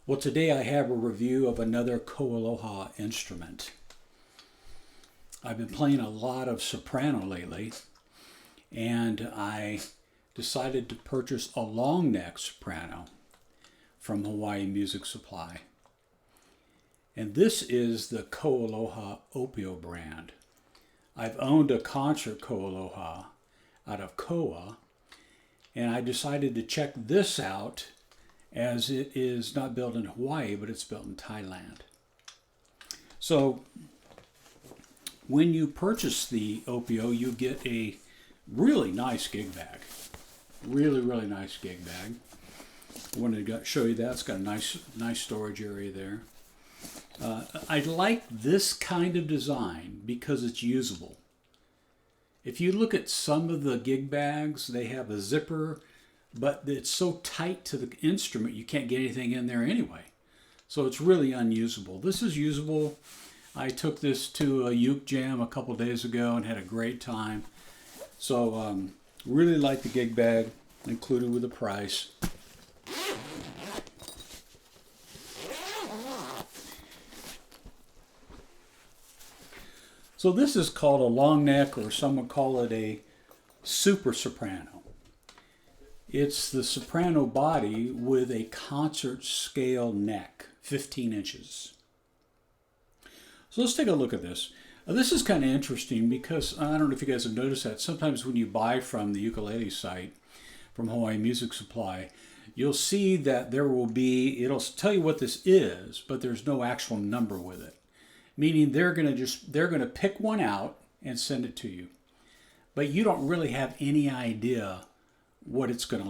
Well, today I have a review of another Koaloha instrument. I've been playing a lot of soprano lately, and I decided to purchase a long neck soprano from Hawaii Music Supply. And this is the Koaloha Opio brand. I've owned a concert Koaloha out of Koa, and I decided to check this out as it is not built in Hawaii, but it's built in Thailand. So when you purchase the Opio, you get a really nice gig bag. Really nice gig bag. I wanted to show you that. It's got a nice storage area there. I like this kind of design because it's usable. If you look at some of the gig bags, they have a zipper, but it's so tight to the instrument you can't get anything in there anyway. So it's really unusable. This is usable. I took this to a uke jam a couple days ago and had a great time. So really like the gig bag, included with the price. So this is called a long neck, or some would call it a super soprano. It's the soprano body with a concert scale neck, 15 inches. So let's take a look at this. This is kind of interesting because I don't know if you guys have noticed that sometimes when you buy from the ukulele site, from Hawaii Music Supply, you'll see that there will be, it'll tell you what this is, but there's no actual number with it. Meaning they're going to pick one out and send it to you. But you don't really have any idea what it's going to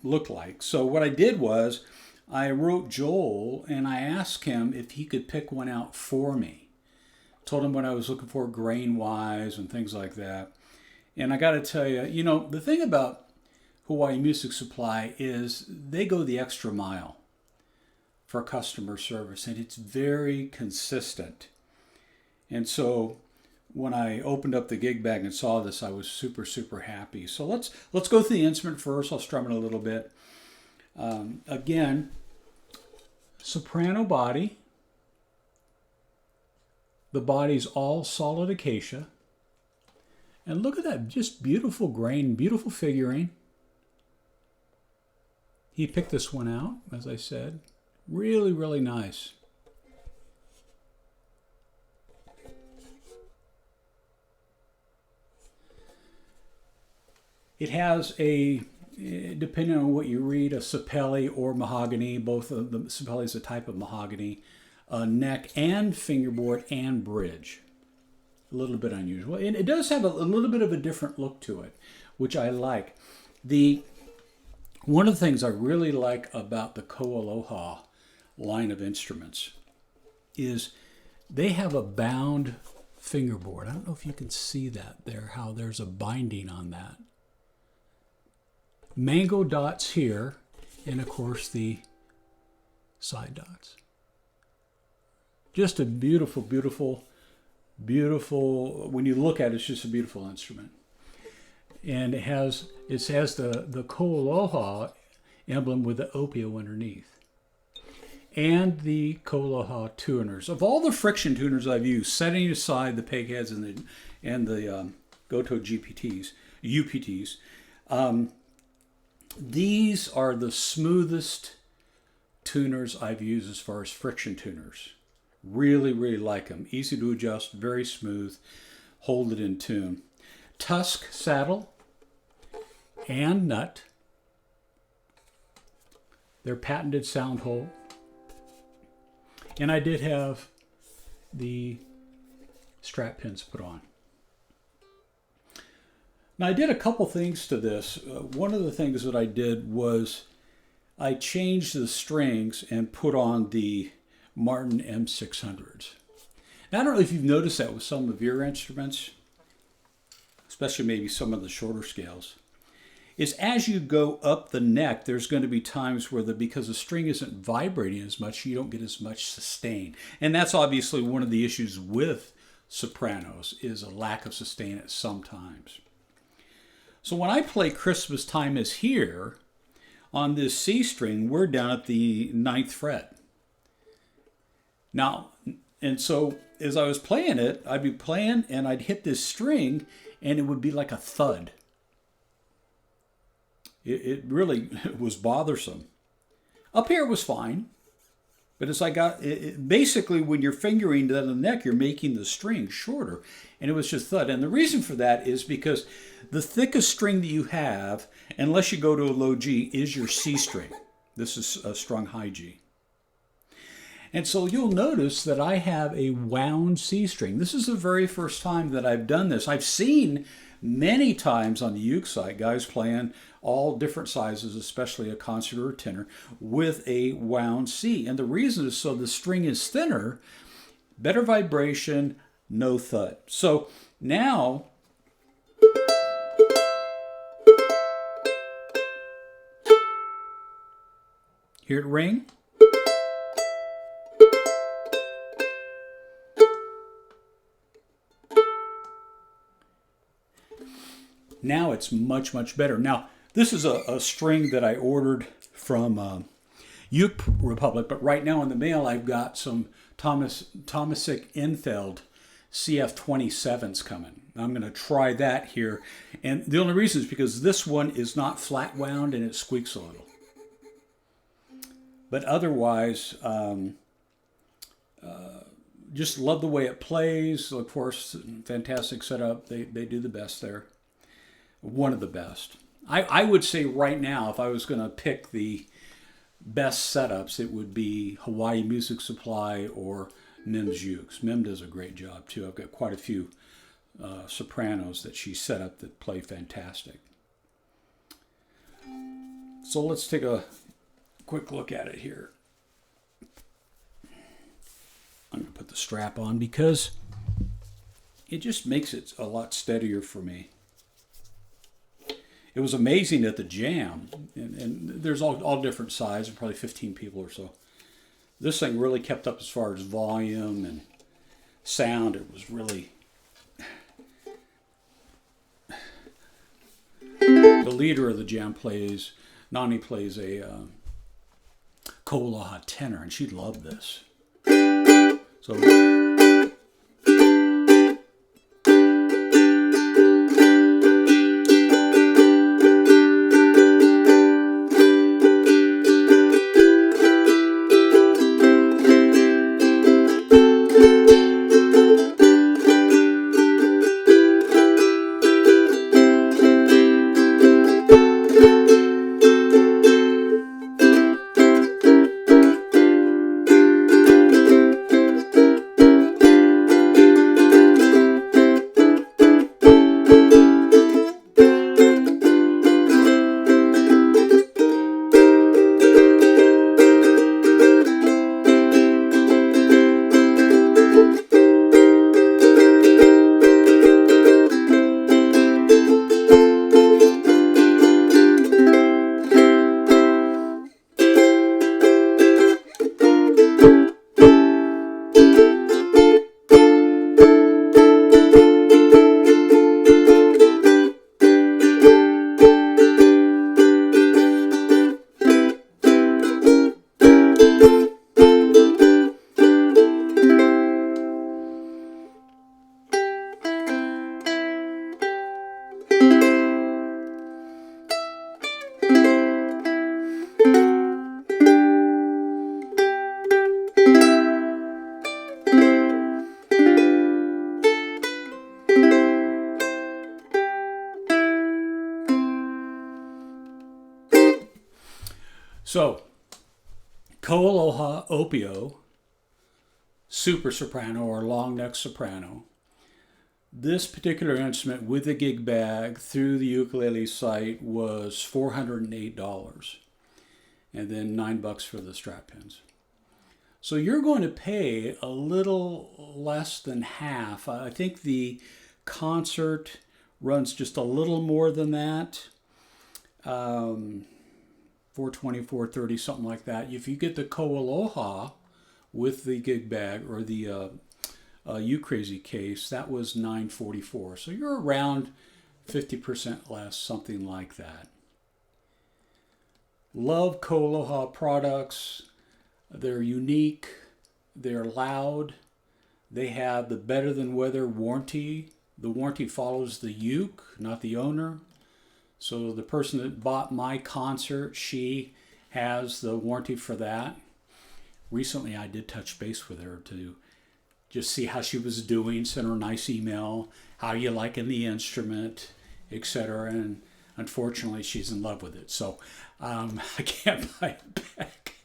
look like. So what I did was I wrote Joel and I asked him if he could pick one out for me. Told him what I was looking for grain wise and things like that. And I got to tell you, the thing about Hawaii Music Supply is they go the extra mile for customer service, and it's very consistent. And so when I opened up the gig bag and saw this, I was super happy. So let's go through the instrument first. I'll strum it a little bit. Again, soprano body. The body's all solid acacia. And look at that, just beautiful grain, beautiful figuring. He picked this one out, as I said. Really nice. It has a, depending on what you read, a sapelli or mahogany. Both of the sapelli is a type of mahogany. Neck and fingerboard and bridge. A little bit unusual. And it does have a little bit of a different look to it, which I like. One of the things I really like about the Koaloha line of instruments is they have a bound fingerboard. I don't know if you can see that there, how there's a binding on that. Mango dots here, and of course the side dots. Just a beautiful, when you look at it, it's just a beautiful instrument. And it has the Koaloha emblem with the Opio underneath. And the Koaloha tuners. Of all the friction tuners I've used, setting aside the peg heads and the Goto UPTs, these are the smoothest tuners I've used as far as friction tuners. Really like them. Easy to adjust, very smooth, hold it in tune. Tusk saddle and nut. Their patented sound hole. And I did have the strap pins put on. Now I did a couple things to this. One of the things that I did was I changed the strings and put on the Martin M600s. Now I don't know if you've noticed that with some of your instruments, especially maybe some of the shorter scales, is as you go up the neck, there's going to be times where because the string isn't vibrating as much, you don't get as much sustain. And that's obviously one of the issues with sopranos, is a lack of sustain at some times. So when I play Christmas Time Is Here, on this C string, we're down at the 9th fret. Now, and so as I was playing it, I'd be playing and I'd hit this string and it would be like a thud. It really was bothersome. Up here it was fine. But as I got, basically when you're fingering down the neck, you're making the string shorter. And it was just thud. And the reason for that is because the thickest string that you have, unless you go to a low G, is your C string. This is a strung high G. And so you'll notice that I have a wound C string. This is the very first time that I've done this. I've seen many times on the uke site guys playing all different sizes, especially a concert or a tenor, with a wound C. And the reason is so the string is thinner, better vibration, no thud. So now, hear it ring? Now it's much, much better. Now, this is a string that I ordered from Uke Republic, but right now in the mail I've got some Thomasik Infeld CF27s coming. I'm going to try that here. And the only reason is because this one is not flat wound and it squeaks a little. But otherwise, just love the way it plays. Of course, fantastic setup. They do the best there. One of the best. I would say right now, if I was going to pick the best setups, it would be Hawaii Music Supply or Mim's Ukes. Mim does a great job too. I've got quite a few sopranos that she set up that play fantastic. So let's take a quick look at it here. I'm going to put the strap on because it just makes it a lot steadier for me. It was amazing at the jam, and there's all different sizes, probably 15 people or so. This thing really kept up as far as volume and sound. It was really... The leader of the jam plays, Nani plays a Koaloha tenor, and she loved this. So... So, Koaloha Opio Super Soprano or long neck soprano. This particular instrument with the gig bag through the ukulele site was $408, and then $9 for the strap pins. So you're going to pay a little less than half. I think the concert runs just a little more than that. 420, 430, something like that. If you get the Koaloha with the gig bag or the You Crazy case, that was $944. So you're around 50% less, something like that. Love Koaloha products. They're unique. They're loud. They have the better than weather warranty. The warranty follows the uke, not the owner. So the person that bought my concert, she has the warranty for that. Recently, I did touch base with her to just see how she was doing, send her a nice email, how you liking the instrument, etc. And unfortunately, she's in love with it. So I can't buy it back.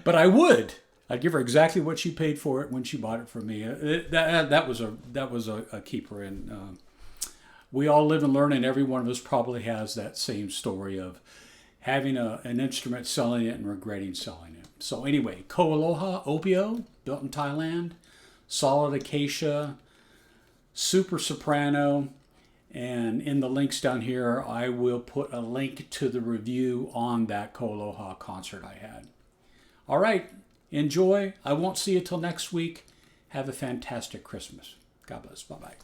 But I would. I'd give her exactly what she paid for it when she bought it from me. That was a keeper. And we all live and learn, and every one of us probably has that same story of having an instrument, selling it, and regretting selling it. So anyway, Koaloha Opio, built in Thailand, solid acacia, super soprano, and in the links down here, I will put a link to the review on that Koaloha concert I had. All right, enjoy. I won't see you till next week. Have a fantastic Christmas. God bless. Bye-bye.